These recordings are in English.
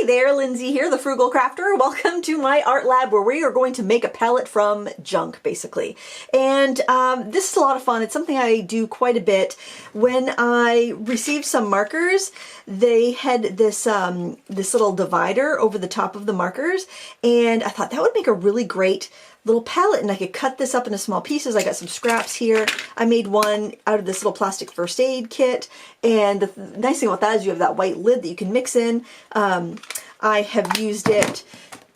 Hi there, Lindsay here, the Frugal Crafter. Welcome to my art lab where we are going to make a palette from junk, basically. And this is a lot of fun. It's something I do quite a bit. When I received some markers, they had this this little divider over the top of the markers, and I thought that would make a really great little palette, and I could cut this up into small pieces. I got some scraps here. I made one out of this little plastic first aid kit, and the nice thing about that is you have that white lid that you can mix in. I have used it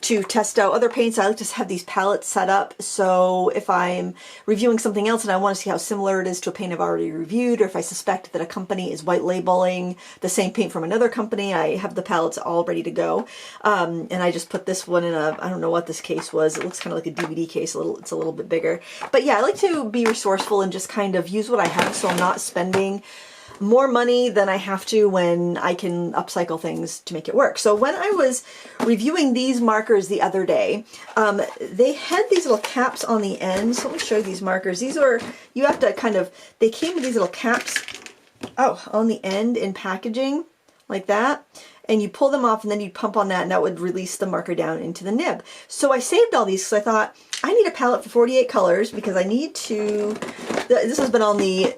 to test out other paints. I like to have these palettes set up, so if I'm reviewing something else and I want to see how similar it is to a paint I've already reviewed, or if I suspect that a company is white labeling the same paint from another company, I have the palettes all ready to go. And I just put this one in a, I don't know what this case was. It looks kind of like a DVD case, it's a little bit bigger. But yeah, I like to be resourceful and just kind of use what I have, so I'm not spending more money than I have to when I can upcycle things to make it work. So when I was reviewing these markers the other day, they had these little caps on the end. So let me show you these markers. These are, you have to kind of, they came with these little caps on the end in packaging like that. And you pull them off and then you pump on that and that would release the marker down into the nib. So I saved all these because I thought I need a palette for 48 colors because I need to, this has been on the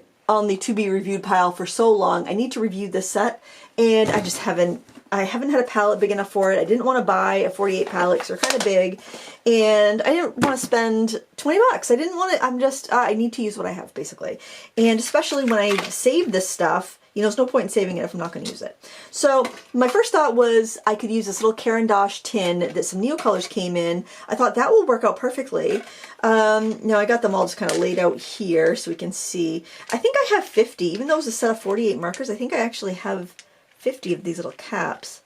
to be reviewed pile for so long. I need to review this set, and I just haven't had a palette big enough for it. I didn't want to buy a 48 palette because they're kind of big, and I didn't want to spend 20 bucks. I didn't want to, I need to use what I have, basically. And especially when I save this stuff, you know, there's no point in saving it if I'm not going to use it. So my first thought was I could use this little Caran d'Ache tin that some Neocolors came in. I thought that will work out perfectly. Now I got them all just kind of laid out here so we can see. I think I have 50, even though it was a set of 48 markers, I think I actually have 50 of these little caps.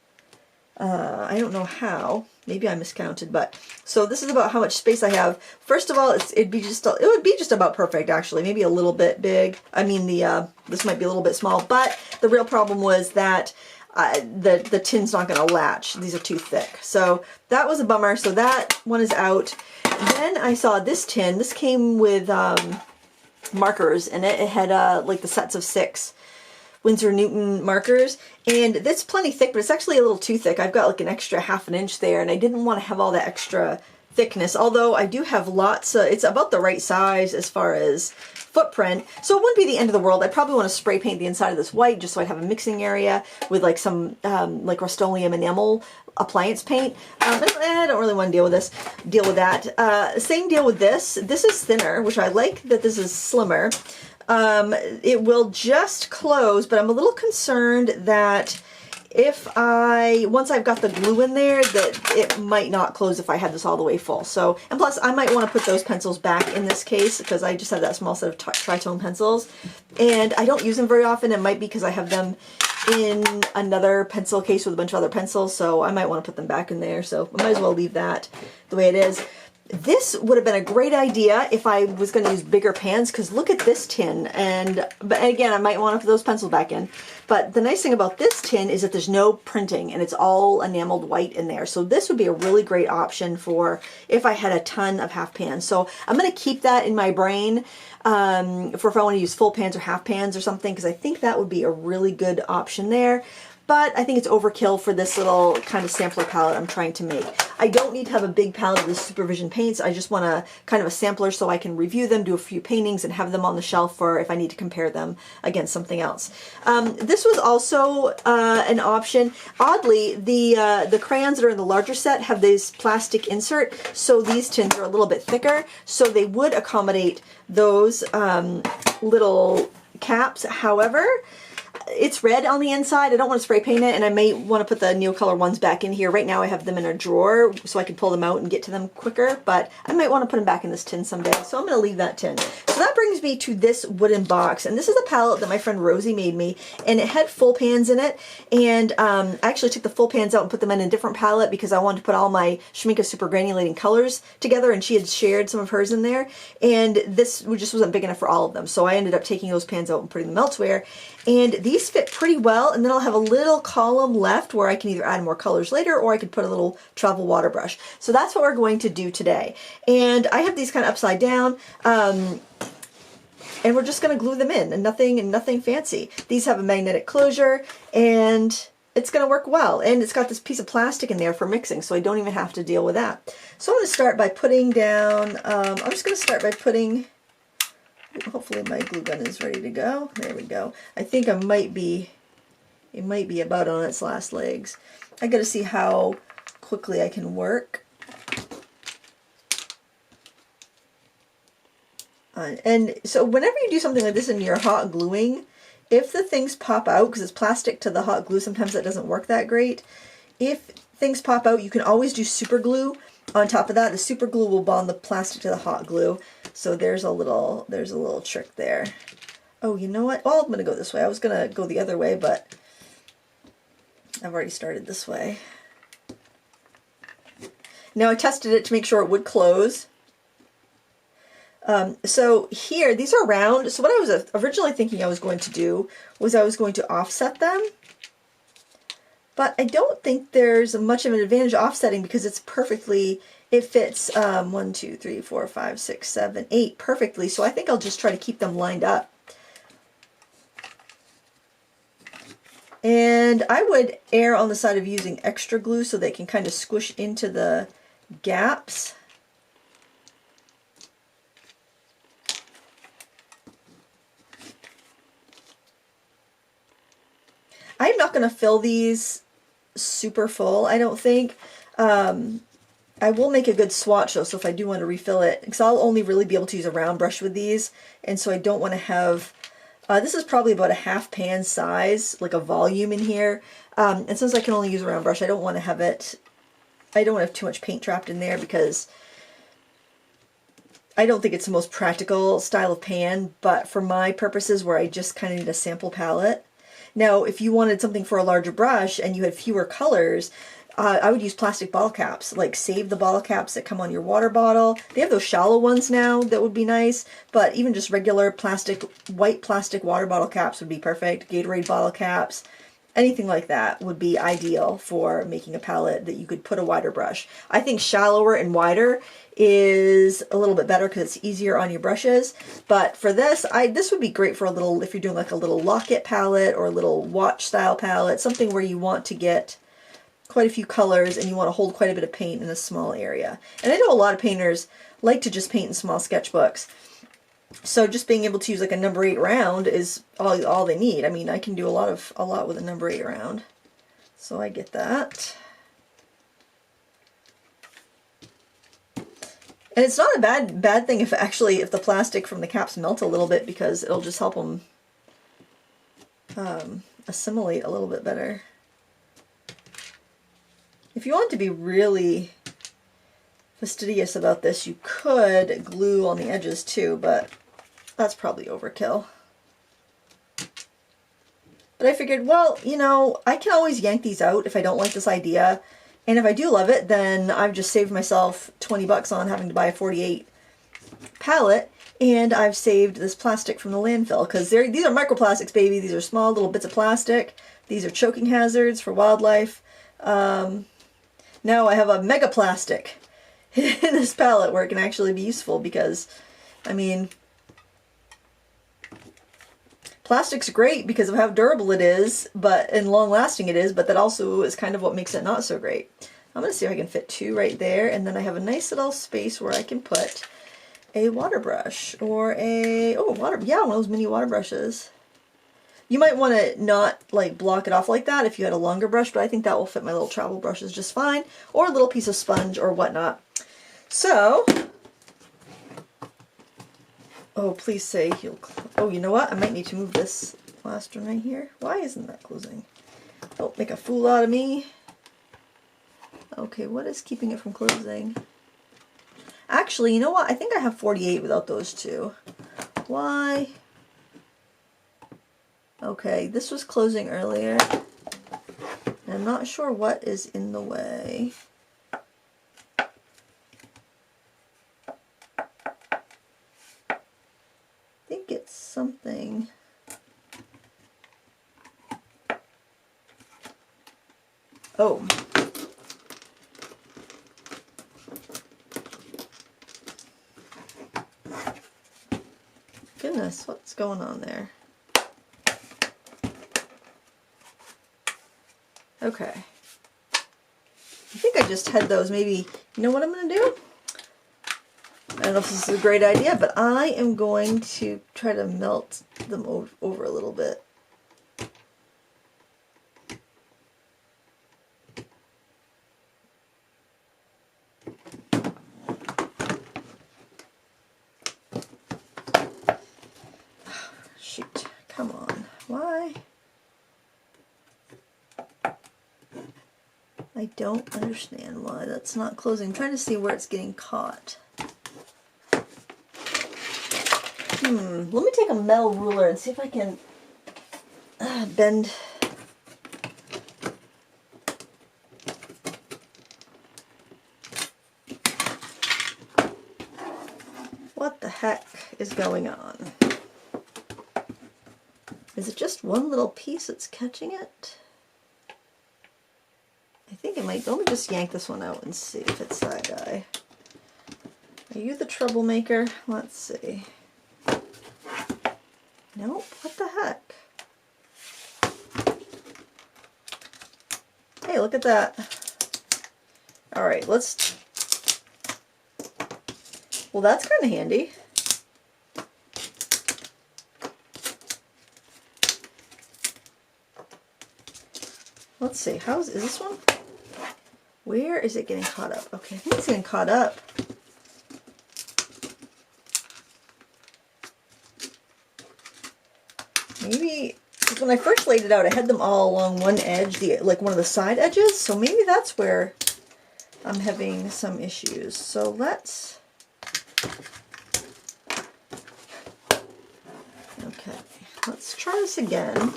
I don't know how. Maybe I miscounted, but so this is about how much space I have. First of all, it would be just about perfect, actually. Maybe a little bit big. I mean, this might be a little bit small, but the real problem was that the tin's not going to latch. These are too thick, so that was a bummer. So that one is out. Then I saw this tin. This came with markers in it. It had like the sets of 6 Winsor Newton markers, and that's plenty thick, but it's actually a little too thick. I've got like an extra ½ an inch there, and I didn't want to have all that extra thickness, although I do have lots. It's about the right size as far as footprint, so it wouldn't be the end of the world. I probably want to spray paint the inside of this white just so I have a mixing area with like some like Rust-Oleum enamel appliance paint. I don't really want to deal with that. Same deal with this. This is thinner, which I like that this is slimmer. It will just close, but I'm a little concerned that once I've got the glue in there, that it might not close if I had this all the way full. So, and plus I might want to put those pencils back in this case because I just have that small set of tritone pencils and I don't use them very often. It might be because I have them in another pencil case with a bunch of other pencils, so I might want to put them back in there. So I might as well leave that the way it is. This would have been a great idea if I was going to use bigger pans, because look at this tin, but again, I might want to put those pencils back in. But the nice thing about this tin is that there's no printing and it's all enameled white in there. So this would be a really great option for if I had a ton of half pans. So I'm going to keep that in my brain for if I want to use full pans or half pans or something, because I think that would be a really good option there. But I think it's overkill for this little kind of sampler palette I'm trying to make. I don't need to have a big palette of the Supervision paints. I just want a kind of a sampler so I can review them, do a few paintings, and have them on the shelf for if I need to compare them against something else. This was also an option. Oddly, the crayons that are in the larger set have this plastic insert, so these tins are a little bit thicker, so they would accommodate those little caps. However, it's red on the inside. I don't want to spray paint it, and I may want to put the Neocolor ones back in here. Right now I have them in a drawer so I can pull them out and get to them quicker, but I might want to put them back in this tin someday, so I'm going to leave that tin. So that brings me to this wooden box, and this is a palette that my friend Rosie made me, and it had full pans in it, and I actually took the full pans out and put them in a different palette because I wanted to put all my Schmincke Super Granulating colors together, and she had shared some of hers in there, and this just wasn't big enough for all of them, so I ended up taking those pans out and putting them elsewhere. And these fit pretty well, and then I'll have a little column left where I can either add more colors later or I could put a little travel water brush. So that's what we're going to do today. And I have these kind of upside down, and we're just going to glue them in, and nothing fancy. These have a magnetic closure, and it's going to work well. And it's got this piece of plastic in there for mixing, so I don't even have to deal with that. So I'm going to start by putting down, I'm just going to start by putting, hopefully my glue gun is ready to go. There we go. I think it might be about on its last legs. I got to see how quickly I can work. And so whenever you do something like this and you're hot gluing, if the things pop out, because it's plastic to the hot glue, sometimes that doesn't work that great. If things pop out, you can always do super glue on top of that. The super glue will bond the plastic to the hot glue. So there's a little trick there. Oh, you know what? Well, I'm going to go this way. I was going to go the other way, but I've already started this way. Now I tested it to make sure it would close. So here, these are round. So what I was originally thinking I was going to do was I was going to offset them. But I don't think there's much of an advantage offsetting because it's perfectly, it fits 1, 2, 3, 4, 5, 6, 7, 8 perfectly. So I think I'll just try to keep them lined up. And I would err on the side of using extra glue so they can kind of squish into the gaps. I'm not going to fill these super full, I don't think. I will make a good swatch though, so if I do want to refill it, because I'll only really be able to use a round brush with these, and so I don't want to have, this is probably about a half pan size, like a volume in here, and since I can only use a round brush, I don't want to have it, I don't want to have too much paint trapped in there because I don't think it's the most practical style of pan, but for my purposes where I just kind of need a sample palette. Now, if you wanted something for a larger brush and you had fewer colors, I would use plastic bottle caps, like save the bottle caps that come on your water bottle. They have those shallow ones now that would be nice, but even just regular plastic, white plastic water bottle caps would be perfect. Gatorade bottle caps, anything like that would be ideal for making a palette that you could put a wider brush. I think shallower and wider is a little bit better because it's easier on your brushes. But for this, this would be great for a little, if you're doing like a little locket palette or a little watch style palette, something where you want to get quite a few colors and you want to hold quite a bit of paint in a small area. And I know a lot of painters like to just paint in small sketchbooks. So just being able to use like a number 8 round is all they need. I mean, I can do a lot with a number 8 round. So I get that. And it's not a bad thing if the plastic from the caps melt a little bit, because it'll just help them assimilate a little bit better. If you want to be really fastidious about this, you could glue on the edges too, but that's probably overkill. But I figured, well, you know, I can always yank these out if I don't like this idea. And if I do love it, then I've just saved myself 20 bucks on having to buy a 48 palette, and I've saved this plastic from the landfill, because these are microplastics, baby. These are small little bits of plastic. These are choking hazards for wildlife. Now I have a mega plastic in this palette where it can actually be useful, because, I mean, plastic's great because of how durable it is, and long-lasting it is, but that also is kind of what makes it not so great. I'm going to see if I can fit 2 right there, and then I have a nice little space where I can put a water brush, or one of those mini water brushes. You might want to not like block it off like that if you had a longer brush, but I think that will fit my little travel brushes just fine, or a little piece of sponge or whatnot. So, oh, please say you'll, oh, you know what? I might need to move this last one right here. Why isn't that closing? Don't make a fool out of me. Okay, what is keeping it from closing? Actually, you know what? I think I have 48 without those two. Why? Okay, this was closing earlier. And I'm not sure what is in the way. I think it's something. Oh. Goodness, what's going on there? Okay. I think I just had those maybe, you know what I'm going to do? I don't know if this is a great idea, but I am going to try to melt them over a little bit. Shoot, come on. Why? I don't understand why that's not closing. I'm trying to see where it's getting caught. Let me take a metal ruler and see if I can bend. What the heck is going on? Is it just one little piece that's catching it? I think it might. Let me just yank this one out and see if it's that guy. Are you the troublemaker? Let's see. Nope. What the heck? Hey, look at that. All right, let's. Well, that's kind of handy. Let's see. Is this one? Where is it getting caught up? Okay, I think it's getting caught up. Maybe, because when I first laid it out, I had them all along one edge, like one of the side edges, so maybe that's where I'm having some issues. So let's, okay, let's try this again.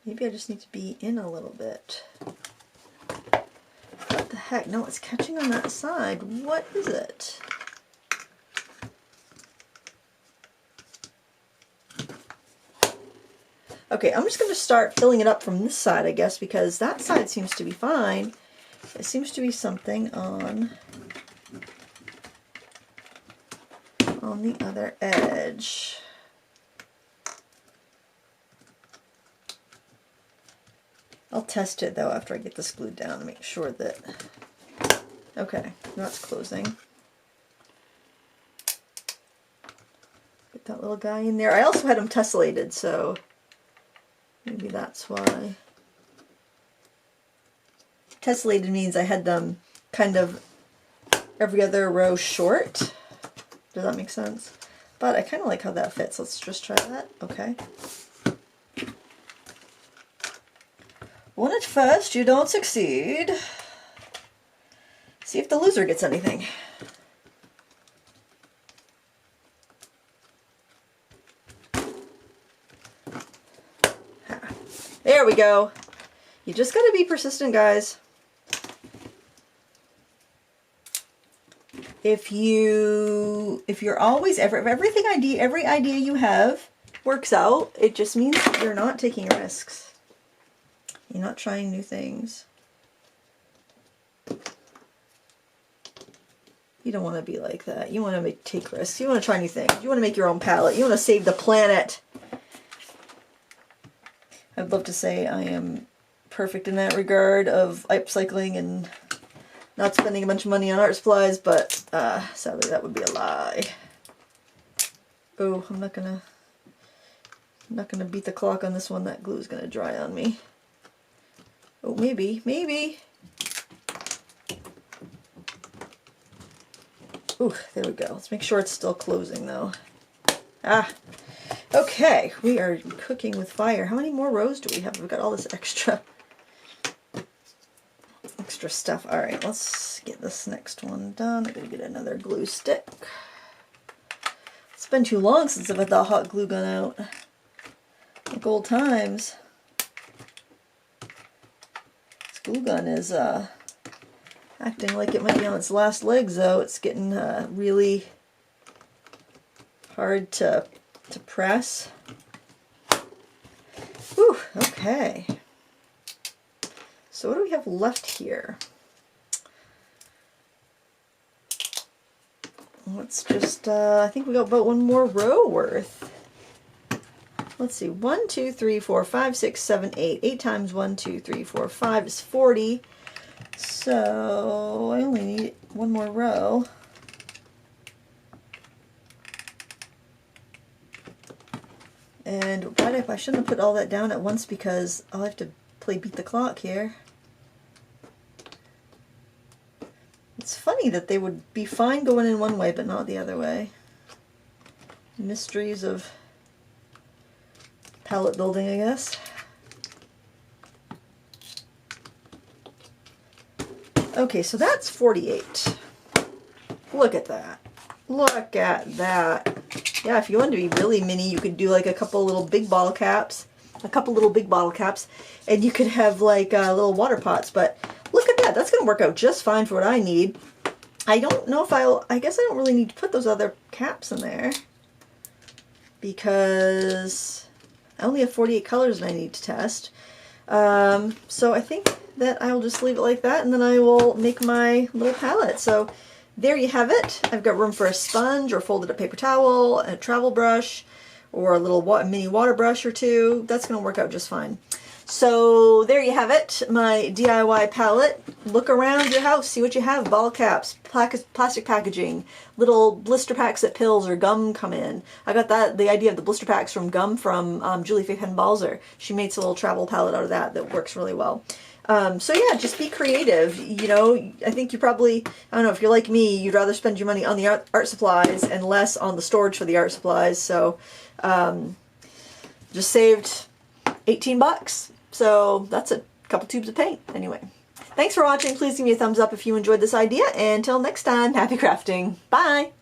Maybe I just need to be in a little bit. What the heck? No, it's catching on that side. What is it? Okay, I'm just going to start filling it up from this side, I guess, because that side seems to be fine. It seems to be something on the other edge. I'll test it though after I get this glued down to make sure that, okay, that's closing. Get that little guy in there. I also had them tessellated, so maybe that's why. Tessellated means I had them kind of every other row short. Does that make sense? But I kind of like how that fits. Let's just try that. Okay. When at first you don't succeed, see if the loser gets anything. There we go. You just gotta be persistent, guys. If you're always every idea you have works out, it just means you're not taking risks. You're not trying new things. You don't want to be like that. You want to take risks. You want to try new things. You want to make your own palette. You want to save the planet. I'd love to say I am perfect in that regard of upcycling and not spending a bunch of money on art supplies, but sadly that would be a lie. Oh, I'm not gonna beat the clock on this one. That glue is gonna dry on me. Oh, maybe. Ooh, there we go. Let's make sure it's still closing though. Ah, okay. We are cooking with fire. How many more rows do we have? We've got all this extra stuff. All right, let's get this next one done. I'm gonna get another glue stick. It's been too long since I've had the hot glue gun out. Like old times. Glue gun is acting like it might be on its last legs though. It's getting really hard to press. Whew, okay. So what do we have left here? let's just, I think we got about one more row worth. Let's see, 1, 2, 3, 4, 5, 6, 7, 8. 8 times 1, 2, 3, 4, 5 is 40. So I only need one more row. And I shouldn't have put all that down at once because I'll have to play beat the clock here. It's funny that they would be fine going in one way but not the other way. Mysteries of palette building, I guess. Okay, so that's 48. Look at that. Look at that. Yeah, if you wanted to be really mini, you could do like a couple little big bottle caps. And you could have like little water pots. But look at that. That's going to work out just fine for what I need. I don't know if I guess I don't really need to put those other caps in there. Because I only have 48 colors and I need to test. So I think that I'll just leave it like that, and then I will make my little palette. So there you have it. I've got room for a sponge or folded up paper towel, a travel brush, or a little mini water brush or two. That's going to work out just fine. So there you have it, my DIY palette. Look around your house, see what you have. Bottle caps, plastic packaging, little blister packs that pills or gum come in. I got the idea of the blister packs from gum from Julie Faith Balzer. She makes a little travel palette out of that works really well. So yeah, just be creative. You know, I think you probably, I don't know, if you're like me, you'd rather spend your money on the art supplies and less on the storage for the art supplies. So just saved 18 bucks. So that's a couple tubes of paint. Anyway, thanks for watching. Please give me a thumbs up if you enjoyed this idea. And until next time, happy crafting. Bye!